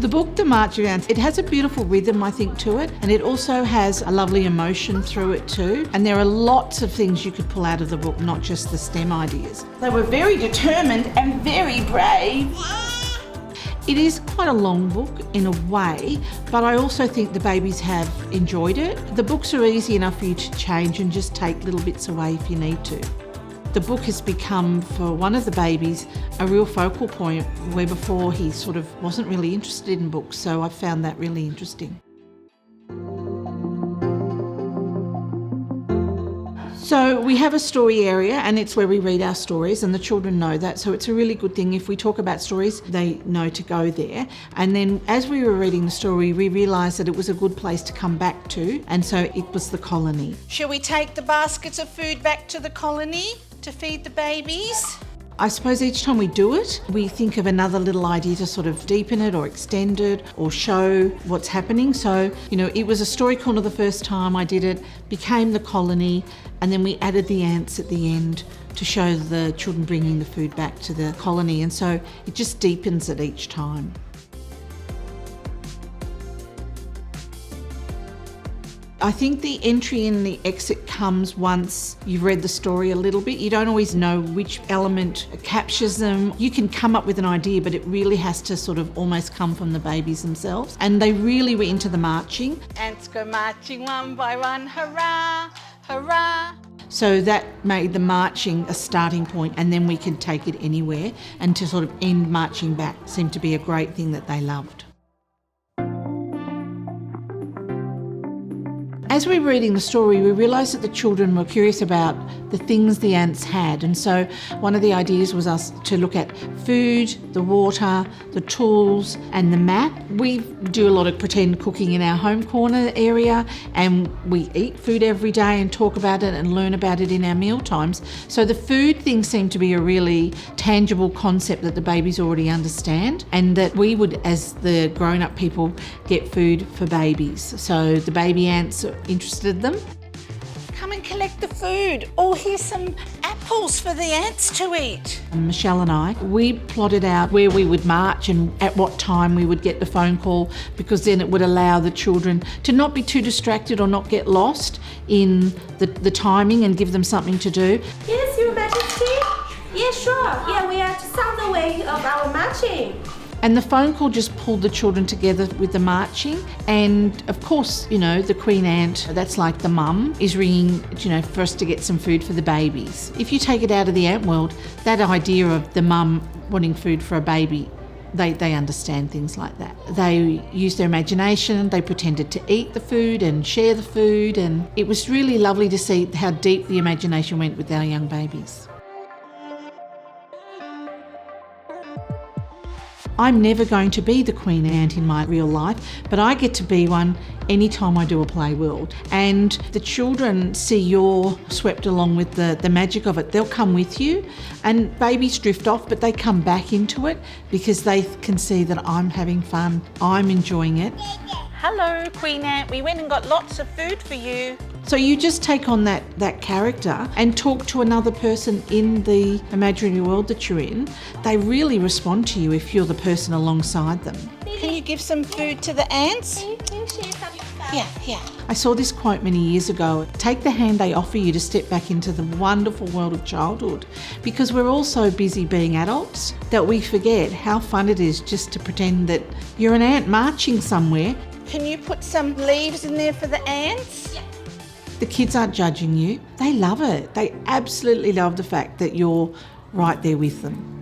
The book, The Marching Ants, it has a beautiful rhythm, I think, to it, and it also has a lovely emotion through it too. And there are lots of things you could pull out of the book, not just the STEM ideas. They were very determined and very brave. It is quite a long book in a way, but I also think the babies have enjoyed it. The books are easy enough for you to change and just take little bits away if you need to. The book has become, for one of the babies, a real focal point where before he sort of wasn't really interested in books, so I found that really interesting. So we have a story area, and it's where we read our stories, and the children know that, so it's a really good thing. If we talk about stories, they know to go there. And then as we were reading the story, we realised that it was a good place to come back to, and so it was the colony. Shall we take the baskets of food back to the colony to feed the babies? I suppose each time we do it, we think of another little idea to sort of deepen it or extend it or show what's happening. So, it was a story corner the first time I did it, became the colony, and then we added the ants at the end to show the children bringing the food back to the colony. And so it just deepens it each time. I think the entry and the exit comes once you've read the story a little bit. You don't always know which element captures them. You can come up with an idea, but it really has to sort of almost come from the babies themselves. And they really were into the marching. Ants go marching one by one, hurrah, hurrah. So that made the marching a starting point, and then we can take it anywhere. And to sort of end marching back seemed to be a great thing that they loved. As we were reading the story, we realised that the children were curious about the things the ants had, and so one of the ideas was us to look at food, the water, the tools and the map. We do a lot of pretend cooking in our home corner area, and we eat food every day and talk about it and learn about it in our meal times. So the food thing seemed to be a really tangible concept that the babies already understand, and that we would, as the grown-up people, get food for babies. So the baby ants interested them. Come and collect the food. Oh, here's some apples for the ants to eat. Michelle and I, we plotted out where we would march and at what time we would get the phone call, because then it would allow the children to not be too distracted or not get lost in the timing and give them something to do. Yes, Your Majesty. Yeah, sure. Yeah, we are just on the way of our marching. And the phone call just pulled the children together with the marching. And of course, the queen ant, that's like the mum, is ringing, for us to get some food for the babies. If you take it out of the ant world, that idea of the mum wanting food for a baby, they understand things like that. They use their imagination, they pretended to eat the food and share the food, and it was really lovely to see how deep the imagination went with our young babies. I'm never going to be the queen ant in my real life, but I get to be one anytime I do a play world. And the children see you're swept along with the magic of it. They'll come with you, and babies drift off, but they come back into it because they can see that I'm having fun, I'm enjoying it. Hello, Queen Ant. We went and got lots of food for you. So you just take on that character and talk to another person in the imaginary world that you're in. They really respond to you if you're the person alongside them. Can you give some food to the ants? Yeah. I saw this quote many years ago. Take the hand they offer you to step back into the wonderful world of childhood, because we're all so busy being adults that we forget how fun it is just to pretend that you're an ant marching somewhere. Can you put some leaves in there for the ants? Yeah. The kids aren't judging you. They love it. They absolutely love the fact that you're right there with them.